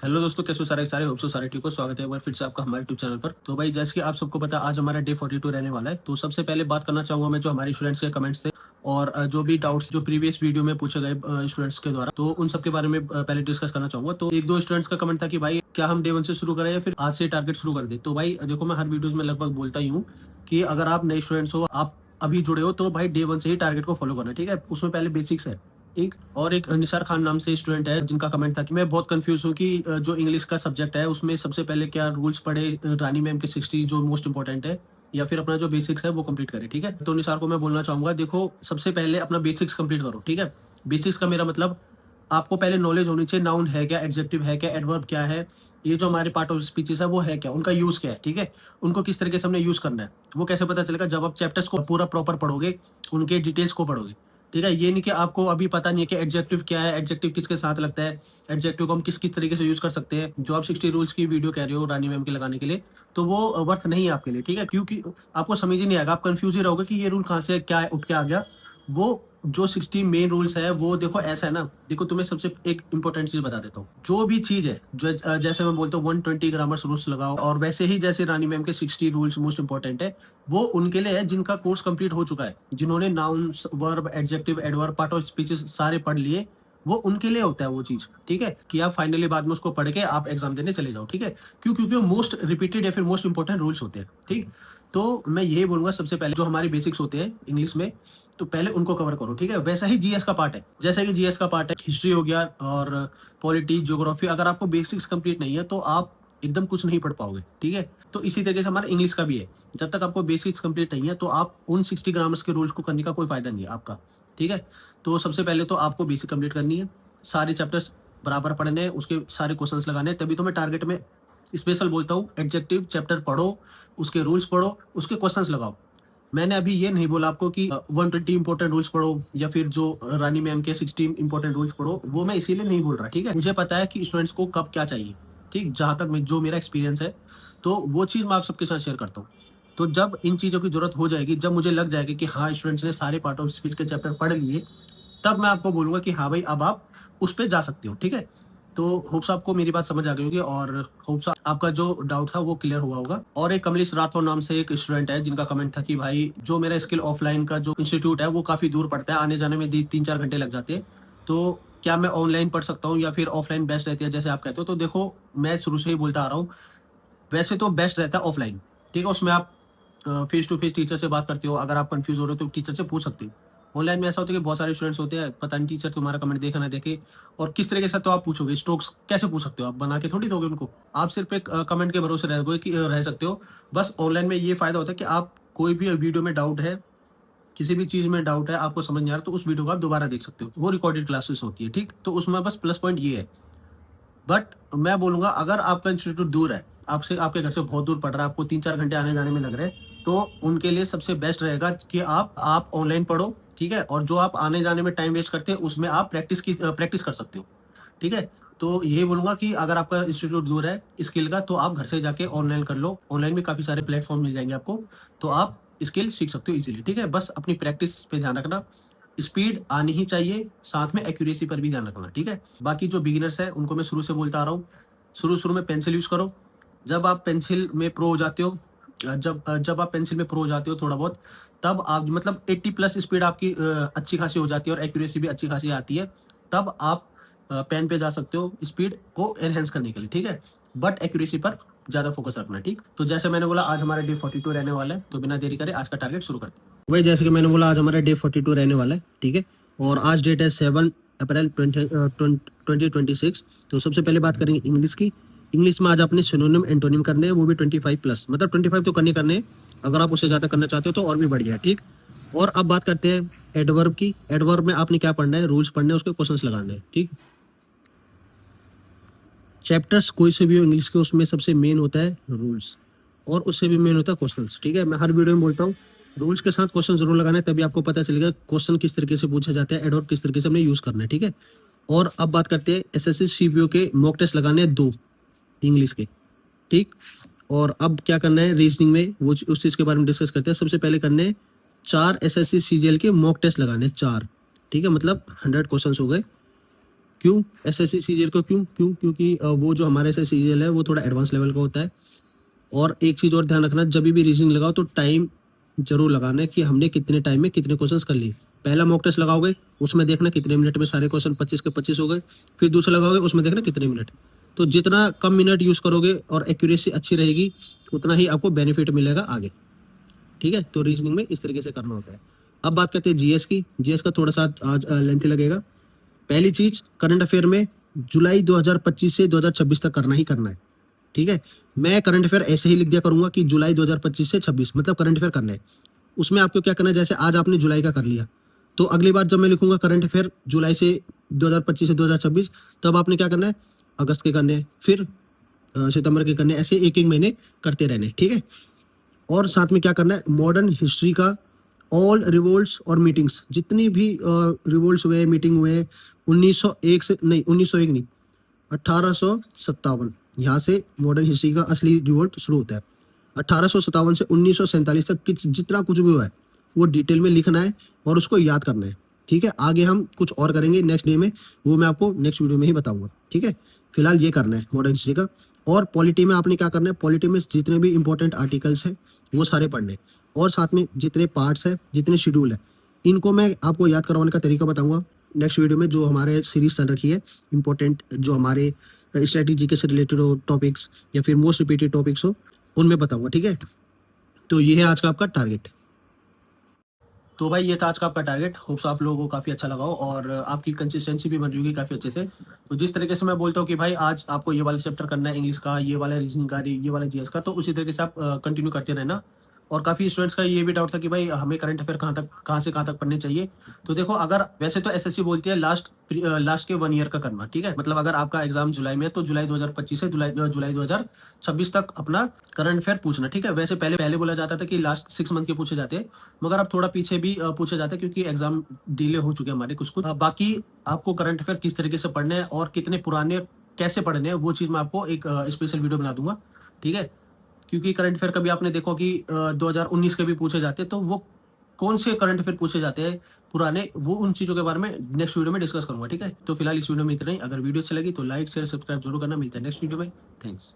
Hello दोस्तों, कैसे हो सारे सारे होप सो सारे ठीक हो। स्वागत है एक बार फिर से आपका हमारे यूट्यूब चैनल पर। तो भाई जैसे कि आप सबको पता है आज हमारा डे 42 रहने वाला है। तो सबसे पहले बात करना चाहूंगा मैं जो हमारे स्टूडेंट्स के कमेंट्स थे और जो भी डाउट्स जो प्रीवियस वीडियो में पूछे गए स्टूडेंट्स के द्वारा, तो उन सब के बारे में पहले डिस्कस करना चाहूंगा। तो एक दो स्टूडेंट्स का कमेंट था कि भाई क्या हम डे 1 से शुरू करें या फिर आज से टारगेट शुरू कर दे। तो भाई देखो, मैं हर वीडियो में लगभग बोलता ही हूँ कि अगर आप नए स्टूडेंट्स हो, आप अभी जुड़े हो, तो भाई डे 1 से ही टारगेट को फॉलो करना, ठीक है। उसमें पहले बेसिक्स है, ठीक। और एक निसार खान नाम से स्टूडेंट है जिनका कमेंट था कि मैं बहुत कंफ्यूज हूँ कि जो इंग्लिश का सब्जेक्ट है उसमें सबसे पहले क्या रूल्स पढ़े, रानी मैम के 60 जो मोस्ट इंपॉर्टेंट है, या फिर अपना जो बेसिक्स है वो कंप्लीट करे, ठीक है। तो निसार को मैं बोलना चाहूंगा, देखो सबसे पहले अपना बेसिक्स कंप्लीट करो, ठीक है। बेसिक्स का मेरा मतलब आपको पहले नॉलेज होनी चाहिए, नाउन है क्या, एडजेक्टिव है क्या, एडवर्ब क्या है, ये जो हमारे पार्ट ऑफ स्पीचेस है वो है क्या, उनका यूज क्या है, ठीक है। उनको किस तरीके से हमने यूज करना है वो कैसे पता चलेगा, जब आप चैप्टर्स को पूरा प्रॉपर पढ़ोगे, उनके डिटेल्स को पढ़ोगे, ठीक है। ये नहीं कि आपको अभी पता नहीं है कि एडजेक्टिव क्या है, एडजेक्टिव किसके साथ लगता है, एडजेक्टिव को हम किस किस तरीके से यूज कर सकते हैं। जो आप 60 रूल्स की वीडियो कह रहे हो रानी मैम के लगाने के लिए, तो वो वर्थ नहीं है आपके लिए, ठीक है। क्योंकि आपको समझ ही नहीं आएगा, आप कंफ्यूज ही रहोगे कि ये रूल कहाँ से क्या उठ के आ गया। वो जो 60 मेन रूल्स है वो देखो ऐसा है ना, देखो तुम्हें सबसे एक इंपॉर्टेंट चीज बता देता हूँ। जो भी चीज है जो जैसे मैं बोलता हूँ 120 ग्रामर्स रूल्स लगाओ, और वैसे ही जैसे रानी मैम के 60 रूल्स मोस्ट इंपॉर्टेंट है, वो उनके लिए है जिनका कोर्स कंप्लीट हो चुका है, जिन्होंने nouns, verb, adjective, adverb, part of speeches सारे पढ़ लिए, वो उनके लिए होता है वो चीज, ठीक है। कि आप फाइनली बाद में उसको पढ़ के आप एग्जाम देने चले जाओ, ठीक है। क्यों? क्योंकि वो मोस्ट रिपीटेड या फिर मोस्ट इंपॉर्टेंट रूल्स होते हैं, ठीक। तो मैं यही बोलूंगा, सबसे पहले जो हमारे बेसिक्स होते हैं इंग्लिश में, तो पहले उनको कवर करो, ठीक है। वैसा ही जीएस का पार्ट है, जैसा कि जीएस का पार्ट है हिस्ट्री हो गया और पॉलिटी, ज्योग्राफी। अगर आपको बेसिक्स कंप्लीट नहीं है तो आप एकदम कुछ नहीं पढ़ पाओगे, ठीक है। तो इसी तरीके से हमारा इंग्लिश का भी है, जब तक आपको बेसिक्स कंप्लीट नहीं है तो आप उन 60 ग्रामर्स के रूल्स को करने का कोई फायदा नहीं है आपका, ठीक है। तो सबसे पहले तो आपको बेसिक कंप्लीट करनी है, सारे चैप्टर्स बराबर पढ़ने हैं, उसके सारे क्वेश्चंस लगाने हैं। तभी तो मैं टारगेट में स्पेशल बोलता हूँ, एडजेक्टिव चैप्टर पढ़ो, उसके रूल्स पढ़ो, उसके क्वेश्चंस लगाओ। मैंने अभी ये नहीं बोला आपको कि 120 इंपॉर्टेंट रूल्स पढ़ो या फिर जो रानी मैम के 16 इंपॉर्टेंट रूल्स पढ़ो, वो मैं इसीलिए नहीं बोल रहा, ठीक है। मुझे पता है कि स्टूडेंट्स को कब क्या चाहिए, ठीक। जहां तक जो मेरा एक्सपीरियंस है, तो वो चीज मैं आप सबके साथ शेयर करता हूँ। तो जब इन चीजों की जरूरत हो जाएगी, जब मुझे लग जाएगी कि हाँ स्टूडेंट्स ने सारे पार्ट ऑफ स्पीच के चैप्टर पढ़ लिए, तब मैं आपको बोलूंगा कि हाँ भाई अब आप उस पर जा सकते हो, ठीक है। तो होप्स आपको मेरी बात समझ आ गई होगी, और होप्स आपका जो डाउट था वो क्लियर हुआ होगा। और एक कमलेश राठौर नाम से एक स्टूडेंट है जिनका कमेंट था कि भाई जो मेरा स्किल ऑफलाइन का जो इंस्टीट्यूट है वो काफी दूर पड़ता है, आने जाने में 3-4 घंटे लग जाते हैं, तो क्या मैं ऑनलाइन पढ़ सकता हूँ या फिर ऑफलाइन बेस्ट रहती है जैसे आप कहते हो। तो देखो, मैं शुरू से ही बोलता आ रहा हूँ, वैसे तो बेस्ट रहता है ऑफलाइन, ठीक है। उसमें आप फेस टू फेस टीचर से बात करते हो, अगर आप कंफ्यूज हो रहे हो तो टीचर से पूछ सकते हो। ऑनलाइन में ऐसा होता है कि बहुत सारे स्टूडेंट्स होते हैं, पता नहीं टीचर तुम्हारा कमेंट देखे ना देखे, और किस तरीके से तो आप पूछोगे, स्ट्रोक्स कैसे पूछ सकते हो, आप बना के थोड़ी दोगे उनको। आप सिर्फ एक कमेंट के भरोसे रह सकते हो। बस ऑनलाइन में ये फायदा होता है कि आप कोई भी वीडियो में डाउट है, किसी भी चीज में डाउट है, आपको समझ नहीं आ रहा, तो उस वीडियो को आप दोबारा देख सकते हो, वो रिकॉर्डेड क्लासेस होती है, ठीक। तो उसमें बस प्लस पॉइंट ये है। बट मैं बोलूंगा अगर आपका इंस्टीट्यूट दूर है, आपसे, आपके घर से बहुत दूर पड़ रहा है, आपको 3-4 घंटे आने जाने में लग रहे हैं, तो उनके लिए सबसे बेस्ट रहेगा कि आप ऑनलाइन पढ़ो, ठीक है। और जो आप आने जाने में टाइम वेस्ट करते हैं उसमें आप प्रैक्टिस कर सकते हो, ठीक है। तो यही बोलूंगा कि अगर आपका इंस्टीट्यूट दूर है स्किल का, तो आप घर से जाके ऑनलाइन कर लो। ऑनलाइन में काफी सारे प्लेटफॉर्म मिल जाएंगे आपको, तो आप स्किल सीख सकते हो इजीली, ठीक है। बस अपनी प्रैक्टिस पे ध्यान रखना, स्पीड आनी ही चाहिए, साथ में एक्यूरेसी पर भी ध्यान रखना, ठीक है। बाकी जो बिगिनर्स है उनको मैं शुरू से बोलता आ रहा हूँ, शुरू शुरू में पेंसिल यूज करो। जब आप पेंसिल में प्रो हो जाते हो, जब आप पेंसिल में प्रो हो जाते हो थोड़ा बहुत, तब आप मतलब 80 प्लस स्पीड आपकी अच्छी खासी हो जाती है और एक्यूरेसी भी अच्छी खासी आती है, तब आप पेन पे जा सकते हो स्पीड को एनहेंस करने के लिए, ठीक है। बट एक्यूरेसी पर ज्यादा फोकस रखना, ठीक। तो जैसे मैंने बोला आज हमारा डे 42 रहने वाला है, तो बिना देरी करे आज का टारगेट शुरू करते हैं। वही जैसे कि मैंने बोला आज हमारा डे 42 रहने वाला है, ठीक है। और आज डेट है 7 अप्रैल 2026। तो सबसे पहले बात करेंगे इंग्लिश की। इंग्लिश में आज अपने सिनोनिम एंटोनिम करने हैं, वो भी 25 प्लस, मतलब 25 तो करने हैं। अगर आप उससे ज़्यादा करना चाहते हो तो और भी बढ़िया है, ठीक। और अब बात करते हैं एडवर्ब की। एडवर्ब में आपने क्या पढ़ना है, रूल्स पढ़ने हैं, उसके क्वेश्चंस लगाने हैं, ठीक। चैप्टर्स कोई से भी हो इंग्लिश के, उसमें सबसे मेन होता है रूल्स, और उससे भी मेन होता है क्वेश्चंस, ठीक है। मैं हर वीडियो में बोलता हूँ रूल्स के साथ क्वेश्चन जरूर लगाना है, तभी आपको पता चलेगा क्वेश्चन किस तरीके से पूछा जाता है, एडवर्ब किस तरीके से हमने यूज करना है, ठीक है। और अब बात करते हैं एसएससी सीपीओ के मॉक टेस्ट लगाने हैं 2 इंग्लिश के, ठीक। और अब क्या करना है रीजनिंग में, वो उस चीज के बारे में डिस्कस करते हैं। सबसे पहले करने हैं 4 एसएससी सीजीएल के मॉक टेस्ट लगाने हैं, 4, ठीक है। मतलब 100 क्वेश्चन हो गए। क्यों एसएससी सीजीएल को क्यों क्यों क्योंकि वो जो हमारे एसएससी सीजीएल है वो थोड़ा एडवांस लेवल का होता है। और एक चीज़ और ध्यान रखना, जब भी रीजनिंग लगाओ तो टाइम जरूर लगाना है कि हमने कितने टाइम में कितने क्वेश्चंस कर लिए। पहला मॉक टेस्ट लगाओगे उसमें देखना कितने मिनट में सारे क्वेश्चन 25 के 25 हो गए, फिर दूसरा लगाओगे उसमें देखना कितने मिनट। तो जितना कम मिनट यूज़ करोगे और एक्यूरेसी अच्छी रहेगी उतना ही आपको बेनिफिट मिलेगा आगे। ठीक है, तो रीजनिंग में इस तरीके से करना होता है। अब बात करते हैं जीएस की। जीएस का थोड़ा सा आज लेंथी लगेगा। पहली चीज, करंट अफेयर में जुलाई 2025 से 2026 तक करना ही करना है। ठीक है, मैं करंट अफेयर ऐसे ही लिख दिया करूंगा कि जुलाई 2025 से 26 मतलब करंट अफेयर करना है। उसमें आपको क्या करना है, जैसे आज आपने जुलाई का कर लिया तो अगली बार जब मैं लिखूंगा करंट अफेयर जुलाई से 2025 से 2026 तब आपने क्या करना है, अगस्त के करने, फिर सितंबर के करने, ऐसे एक एक महीने करते रहने। ठीक है, और साथ में क्या करना है, मॉडर्न हिस्ट्री का ऑल रिवोल्ट्स और मीटिंग्स, जितनी भी रिवोल्ट्स हुए मीटिंग हुए 1901 से नहीं 1901 नहीं 1857, यहाँ से मॉडर्न हिस्ट्री का असली रिवोल्ट शुरू होता है। 1857 से 1947 तक जितना कुछ भी हुआ है वो डिटेल में लिखना है और उसको याद करना है। ठीक है, आगे हम कुछ और करेंगे नेक्स्ट डे में, वो मैं आपको नेक्स्ट वीडियो में ही बताऊंगा। ठीक है, फिलहाल ये करना है मॉडर्न हिस्ट्री का। और पॉलिटी में आपने क्या करना है, पॉलिटी में जितने भी इंपॉर्टेंट आर्टिकल्स हैं वो सारे पढ़ने, और साथ में जितने पार्ट्स हैं जितने शेड्यूल है इनको मैं आपको याद करवाने का तरीका बताऊंगा नेक्स्ट वीडियो में, जो हमारे सीरीज चल रखी है इंपॉर्टेंट, जो हमारे स्ट्रेटेजी के से रिलेटेड हो टॉपिक्स या फिर मोस्ट रिपीटेड टॉपिक्स हो उनमें बताऊंगा। ठीक है, तो ये है आज का आपका टारगेट। तो भाई ये था आज का आपका टारगेट। होप्स आप लोगों को काफ़ी अच्छा लगा हो और आपकी कंसिस्टेंसी भी बन रही होगी काफ़ी अच्छे से। तो जिस तरीके से मैं बोलता हूँ कि भाई आज आपको ये वाला चैप्टर करना है इंग्लिश का, ये वाला रीजनिंग का, ये वाला जीएस का, तो उसी तरीके से आप कंटिन्यू करते रहना। और काफ़ी स्टूडेंट्स का ये भी डाउट था कि भाई हमें करंट अफेयर कहाँ से कहाँ तक पढ़ने चाहिए। तो देखो, अगर वैसे तो एसएससी बोलती है लास्ट के 1 ईयर का करना। ठीक है, मतलब अगर आपका एग्जाम जुलाई में है तो जुलाई 2025 से जुलाई 2026 तक अपना करंट अफेयर पूछना। ठीक है, वैसे पहले बोला जाता था कि लास्ट 6 मंथ के पूछे जाते हैं, मगर अब थोड़ा पीछे भी पूछे जाते हैं क्योंकि एग्जाम डिले हो चुके हैं हमारे कुछ। बाकी आपको करंट अफेयर किस तरीके से पढ़ने हैं और कितने पुराने कैसे पढ़ने हैं वो चीज़ मैं आपको एक स्पेशल वीडियो बना दूंगा। ठीक है, क्योंकि करंट अफेयर कभी आपने देखो कि 2019 के भी पूछे जाते हैं, तो वो कौन से करंट अफेयर पूछे जाते हैं पुराने, वो उन चीज़ों के बारे में नेक्स्ट वीडियो में डिस्कस करूंगा। ठीक है, तो फिलहाल इस वीडियो में इतना ही। अगर वीडियो अच्छी लगी तो लाइक शेयर सब्सक्राइब जरूर करना। मिलता है नेक्स्ट वीडियो में। थैंक्स।